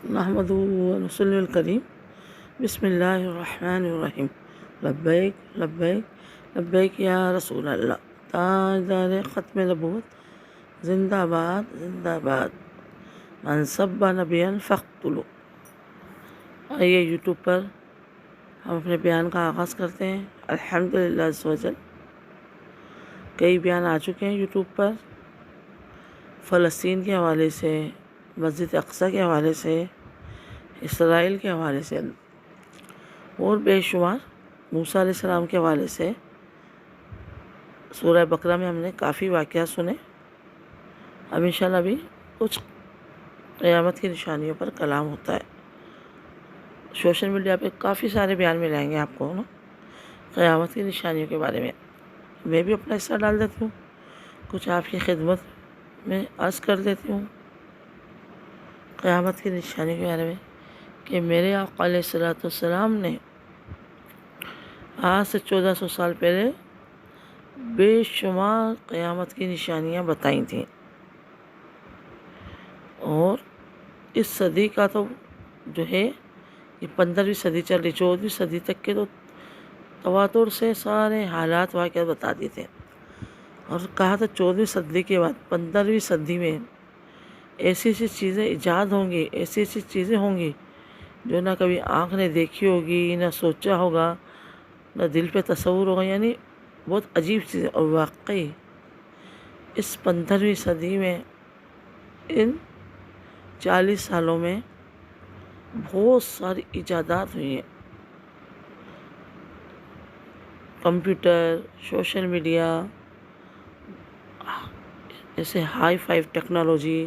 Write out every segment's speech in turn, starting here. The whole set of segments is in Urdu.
نحمدہ و نصلی الکریم بسم اللہ الرحمن الرحیم لبیک لبیک لبیک یا رسول اللہ تاجدار ختم نبوت زندہ باد زندہ باد من سب نبیا فاقتلوا۔ آئیے یوٹیوب پر ہم اپنے بیان کا آغاز کرتے ہیں۔ الحمدللہ عز و جل کئی بیان آ چکے ہیں یوٹیوب پر، فلسطین کے حوالے سے، مسجد اقصیٰ کے حوالے سے، اسرائیل کے حوالے سے اور بے شمار موسیٰ علیہ السلام کے حوالے سے۔ سورہ بقرہ میں ہم نے کافی واقعات سنے۔ اب انشاءاللہ بھی کچھ قیامت کی نشانیوں پر کلام ہوتا ہے۔ سوشل میڈیا پہ کافی سارے بیان مل جائیں گے آپ کو نا قیامت کی نشانیوں کے بارے میں۔ میں بھی اپنا حصہ ڈال دیتی ہوں، کچھ آپ کی خدمت میں عرض کر دیتی ہوں قیامت کی نشانیوں کے بارے میں کہ میرے آقا علیہ السلام نے آج سے 1400 سال پہلے بے شمار قیامت کی نشانیاں بتائی تھیں، اور اس صدی کا تو جو ہے یہ 15ویں صدی چل رہی، 14ویں صدی تک کے تو تواتر سے سارے حالات واقعات بتا دیے تھے، اور کہا تھا 14ویں صدی کے بعد 15ویں صدی میں ایسی ایسی چیزیں ایجاد ہوں گی، ایسی ایسی چیزیں ہوں گی جو نہ کبھی آنکھ نے دیکھی ہوگی، نہ سوچا ہوگا، نہ دل پہ تصور ہوگا، یعنی بہت عجیب چیزیں۔ اور واقعی اس 15ویں صدی میں ان 40 سالوں میں بہت ساری ایجادات ہوئی ہیں۔ کمپیوٹر، سوشل میڈیا، جیسے ہائی فائی ٹیکنالوجی،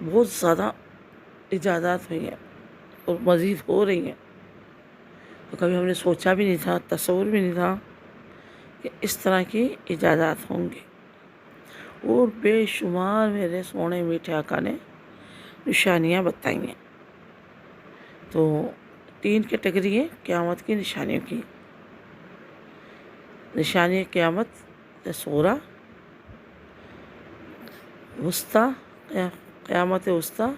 بہت زیادہ ایجادات ہوئی ہیں اور مزید ہو رہی ہیں۔ تو کبھی ہم نے سوچا بھی نہیں تھا، تصور بھی نہیں تھا کہ اس طرح کی ایجادات ہوں گی، اور بے شمار میرے سونے میٹھے آقا نے نشانیاں بتائی ہیں۔ تو 3 کیٹیگری ہے قیامت کی نشانیوں کی۔ نشانی قیامت صغریٰ، وسطیٰ، قیامت وسطیٰ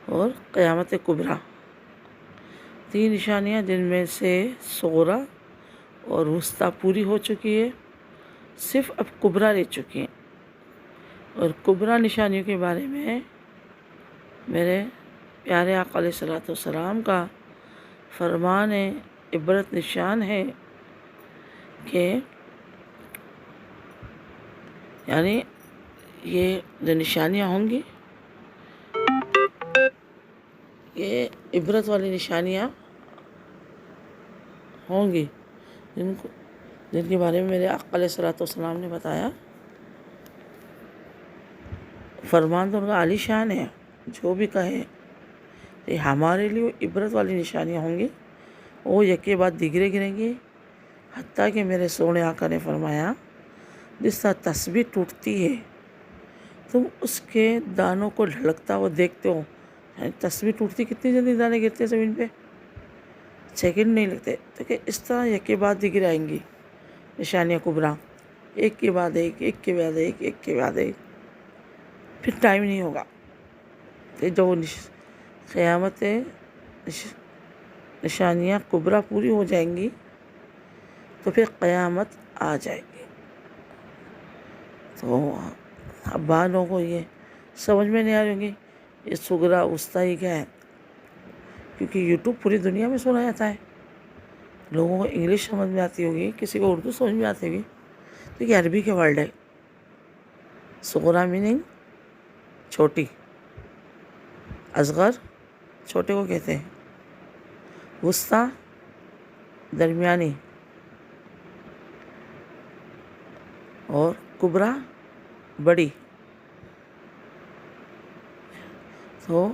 اور قیامت کبریٰ۔ 3 نشانیاں جن میں سے صغریٰ اور وسطیٰ پوری ہو چکی ہے، صرف اب کبریٰ رہ چکی ہیں۔ اور کبریٰ نشانیوں کے بارے میں میرے پیارے آقا علیہ السلام کا فرمان عبرت نشان ہے کہ یعنی یہ جو نشانیاں ہوں گی یہ عبرت والی نشانیاں ہوں گی، جن کے بارے میں میرے آقا علیہ السلام نے بتایا۔ فرمان تو ان کا عالی شان ہے، جو بھی کہے کہ ہمارے لیے عبرت والی نشانیاں ہوں گی، وہ یکے بعد دیگرے گریں گی، حتیٰ کہ میرے سونے آقا نے فرمایا جس طرح تسبیح ٹوٹتی ہے تم اس کے دانوں کو ڈھلکتا ہوا دیکھتے ہو، یعنی تسبیح ٹوٹتی کتنی جلدی دانے گرتے ہیں زمین پہ، سیکنڈ نہیں لگتے، تو کہ اس طرح یکے بعد دیگر آئیں گی نشانیاں کبریٰ، ایک کے بعد ایک، ایک کے بعد ایک، ایک کے بعد ایک، پھر ٹائم نہیں ہوگا کہ جو قیامت نشانیاں کبریٰ پوری ہو جائیں گی تو پھر قیامت آ جائے گی۔ تو اب بعض لوگوں کو یہ سمجھ میں نہیں آ رہی ہوگی یہ صغریٰ وسطیٰ ہی کیا ہے، کیونکہ یوٹیوب پوری دنیا میں سنا جاتا ہے، لوگوں کو انگلش سمجھ میں آتی ہوگی، کسی کو اردو سمجھ میں آتی ہوگی، تو یہ عربی کے ورڈ ہے۔ صغریٰ میننگ چھوٹی، اصغر چھوٹے کو کہتے ہیں، وسطیٰ درمیانی، اور کبریٰ بڑی۔ تو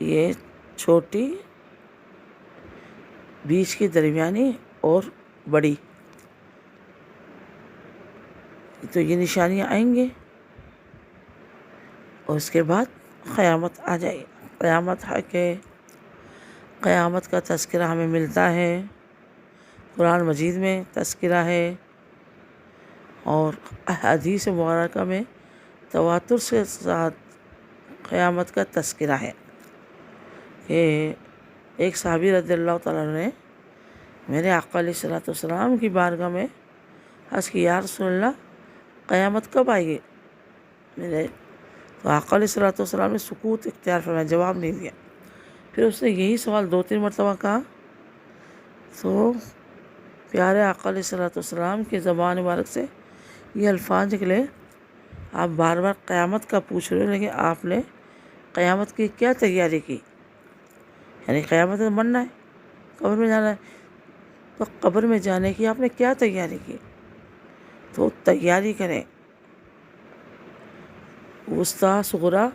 یہ چھوٹی، بیچ کی درمیانی اور بڑی، تو یہ نشانیاں آئیں گے، اور اس کے بعد قیامت آ جائے گی۔ قیامت ہے کہ قیامت کا تذکرہ ہمیں ملتا ہے، قرآن مجید میں تذکرہ ہے، اور احادیث مبارکہ میں تواتر کے ساتھ قیامت کا تذکرہ ہے کہ ایک صحابی رضی اللہ تعالیٰ عنہ نے میرے آقا علیہ الصلوۃ والسلام کی بارگاہ میں عرض کی یا رسول اللہ قیامت کب آئے گی؟ تو آقا علیہ الصلوۃ والسلام نے سکوت اختیار فرمایا، جواب نہیں دیا۔ پھر اس نے یہی سوال 2-3 مرتبہ کہا تو پیارے آقا علیہ الصلوۃ والسلام کی زبان مبارک سے یہ الفاظ نکلے، آپ بار بار قیامت کا پوچھ رہے ہو لیکن آپ نے قیامت کی کیا تیاری کی؟ یعنی قیامت میں مرنا ہے، قبر میں جانا ہے، تو قبر میں جانے کی آپ نے کیا تیاری کی؟ تو تیاری کریں، وسطیٰ صغریٰ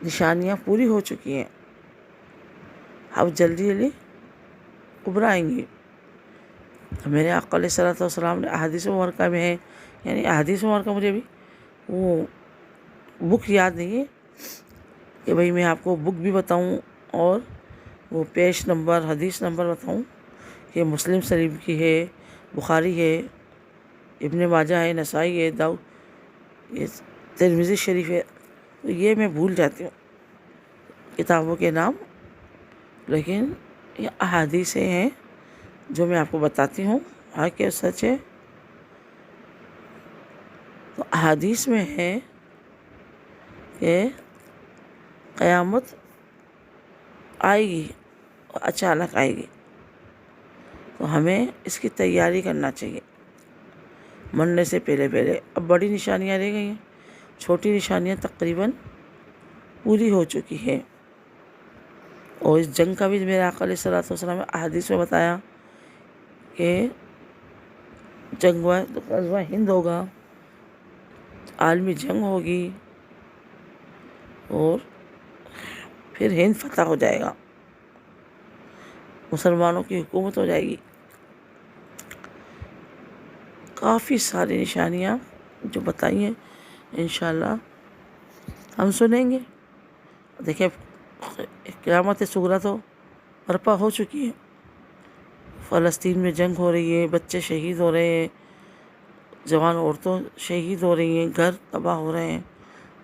نشانیاں پوری ہو چکی ہیں، اب جلدی جلدی کبریٰ آئیں گی۔ تو میرے آقا علیہ الصلوۃ والسلام نے احادیث مبارکہ میں ہے، یعنی احادیث مبارکہ مجھے بھی وہ بک یاد نہیں ہے کہ بھئی میں آپ کو بک بھی بتاؤں اور وہ پیش نمبر حدیث نمبر بتاؤں کہ مسلم شریف کی ہے، بخاری ہے، ابن ماجہ ہے، نسائی ہے، یہ ترمذی شریف ہے، تو یہ میں بھول جاتی ہوں کتابوں کے نام، لیکن یہ احادیثیں ہیں جو میں آپ کو بتاتی ہوں کہ سچ ہے۔ تو احادیث میں ہے کہ قیامت آئے گی اور اچانک آئے گی، تو ہمیں اس کی تیاری کرنا چاہیے مرنے سے پہلے۔ اب بڑی نشانیاں رہ گئی ہیں، چھوٹی نشانیاں تقریباً پوری ہو چکی ہے۔ اور اس جنگ کا بھی میرے آقا علیہ الصلوۃ والسلام نے احادیث میں بتایا کہ جنگ غزوہ ہند ہوگا، عالمی جنگ ہوگی اور پھر ہند فتح ہو جائے گا، مسلمانوں کی حکومت ہو جائے گی۔ کافی ساری نشانیاں جو بتائی ہیں انشاءاللہ ہم سنیں گے۔ دیکھیں قیامت صغریٰ تو برپا ہو چکی ہے، فلسطین میں جنگ ہو رہی ہے، بچے شہید ہو رہے ہیں، جوان عورتوں شہید ہو رہی ہیں، گھر تباہ ہو رہے ہیں،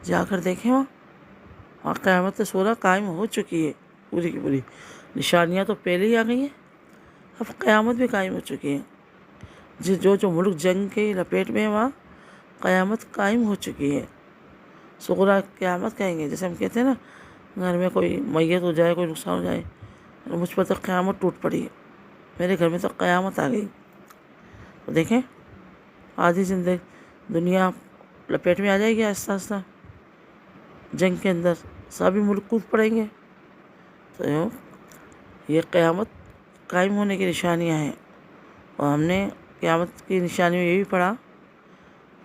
جا کر دیکھیں وہاں قیامت صغریٰ قائم ہو چکی ہے، پوری کی پوری نشانیاں تو پہلے ہی آ گئی ہیں، اب قیامت بھی قائم ہو چکی ہے۔ جو ملک جنگ کے لپیٹ میں ہے وہاں قیامت قائم ہو چکی ہے، صغریٰ قیامت کہیں گے، جیسے ہم کہتے ہیں نا گھر میں کوئی میت ہو جائے، کوئی نقصان ہو جائے، مجھ پر تو قیامت ٹوٹ پڑی ہے، میرے گھر میں تو قیامت آ گئی۔ تو دیکھیں آدھی زندگی دنیا لپیٹ میں آ جائے گی آہستہ آہستہ، جنگ کے اندر سبھی ملک کود پڑیں گے۔ تو یہ قیامت قائم ہونے کی نشانیاں ہیں، اور ہم نے قیامت کی نشانی میں یہ بھی پڑھا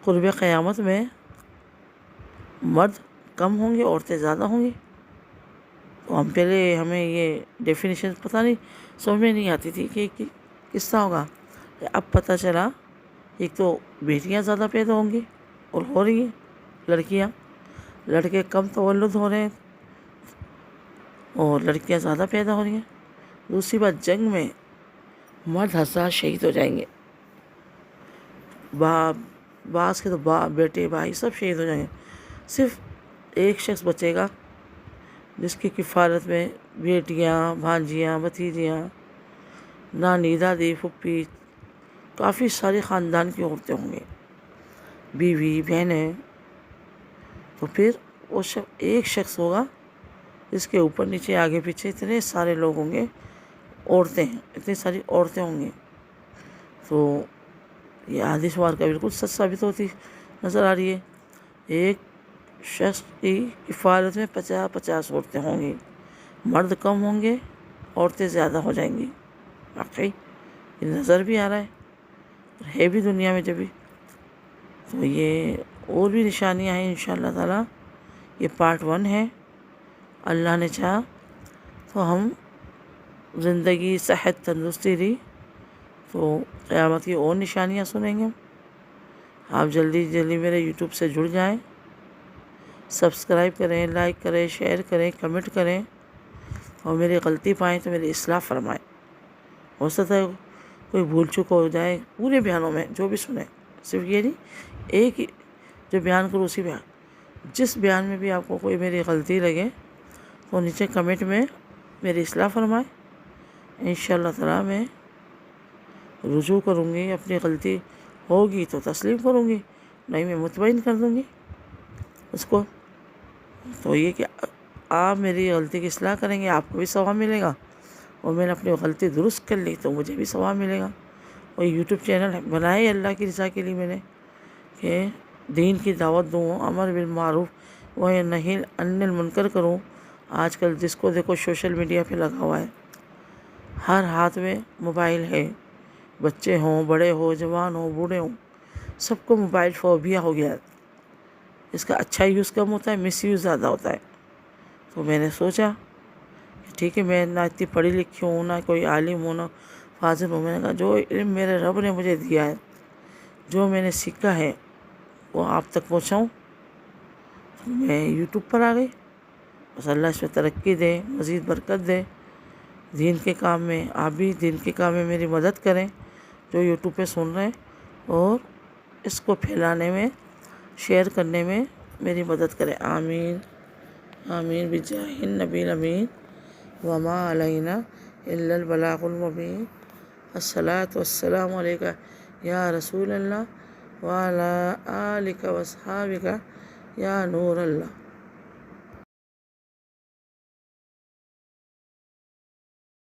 قرب قیامت میں مرد کم ہوں گے، عورتیں زیادہ ہوں گی۔ تو ہمیں یہ ڈیفینیشن پتہ نہیں، سمجھ میں نہیں آتی تھی کہ کس طرح ہوگا، اب پتہ چلا ایک تو بیٹیاں زیادہ پیدا ہوں گی اور ہو رہی ہیں لڑکیاں، لڑکے کم تولد ہو رہے ہیں اور لڑکیاں زیادہ پیدا ہو رہی ہیں۔ دوسری بات جنگ میں مرد 1000 شہید ہو جائیں گے، بعض کے تو بیٹے بھائی سب شہید ہو جائیں گے، صرف ایک شخص بچے گا جس کی کفالت میں بیٹیاں، بھانجیاں، بھتیجیاں، نانی، دادی، پھپھی، کافی سارے خاندان کی عورتیں ہوں گی، بیوی، بہنیں۔ تو پھر وہ ایک شخص ہوگا جس کے اوپر نیچے آگے پیچھے اتنے سارے لوگ ہوں گے، عورتیں ہیں، اتنی ساری عورتیں ہوں گی۔ تو یہ حدیث مبارکہ بالکل سچ ثابت ہوتی نظر آ رہی ہے، ایک شخص کی کفالت میں 50 عورتیں ہوں گی، مرد کم ہوں گے، عورتیں زیادہ ہو جائیں گی۔ واقعی یہ نظر بھی آ رہا ہے اور ہے بھی دنیا میں جبھی۔ تو یہ اور بھی نشانیاں ہیں انشاءاللہ تعالیٰ، یہ پارٹ 1 ہے، اللہ نے چاہا تو ہم زندگی صحت تندرستی دی تو قیامت کی اور نشانیاں سنیں گے۔ آپ جلدی جلدی میرے یوٹیوب سے جڑ جائیں، سبسکرائب کریں، لائک کریں، شیئر کریں، کمنٹ کریں، اور میری غلطی پائیں تو میری اصلاح فرمائیں۔ ہو سکتا ہے کوئی بھول چک ہو جائے پورے بیانوں میں، جو بھی سنیں، صرف یہ نہیں ایک ہی جو بیان کروں اسی بیان، جس بیان میں بھی آپ کو کوئی میری غلطی لگے تو نیچے کمنٹ میں میری اصلاح فرمائیں، انشاءاللہ تعالیٰ میں رجوع کروں گی، اپنی غلطی ہوگی تو تسلیم کروں گی، نہیں میں مطمئن کر دوں گی اس کو۔ تو یہ کہ آپ میری غلطی کی اصلاح کریں گے، آپ کو بھی ثواب ملے گا، اور میں نے اپنی غلطی درست کر لی تو مجھے بھی ثواب ملے گا۔ اور یوٹیوب چینل بنائے اللہ کی رضا کے لیے میں نے، کہ دین کی دعوت دوں، امر بالمعروف و نہی عن المنکر کروں۔ آج کل جس کو دیکھو سوشل میڈیا پہ لگا ہوا ہے، ہر ہاتھ میں موبائل ہے، بچے ہوں، بڑے ہوں، جوان ہوں، بوڑھے ہوں، سب کو موبائل فوبیا ہو گیا ہے۔ اس کا اچھا یوز کم ہوتا ہے، مس یوز زیادہ ہوتا ہے۔ تو میں نے سوچا کہ ٹھیک ہے، میں نہ اتنی پڑھی لکھی ہوں، نہ کوئی عالم ہوں، نہ فاضل ہوں، میں نے کہا جو علم میرے رب نے مجھے دیا ہے، جو میں نے سیکھا ہے وہ آپ تک پہنچاؤں۔ تو میں یوٹیوب پر آ گئی، بس اللہ اس میں ترقی دے، مزید برکت دے دین کے کام میں۔ آپ بھی دین کے کام میں میری مدد کریں جو یوٹیوب پہ سن رہے ہیں، اور اس کو پھیلانے میں، شیئر کرنے میں میری مدد کریں۔ آمین آمین بجاہ النبی الامین وما علینا الا البلاغ المبین۔ الصلاۃ والسلام علیک یا رسول اللہ وعلی آلک واصحابک یا نور اللہ۔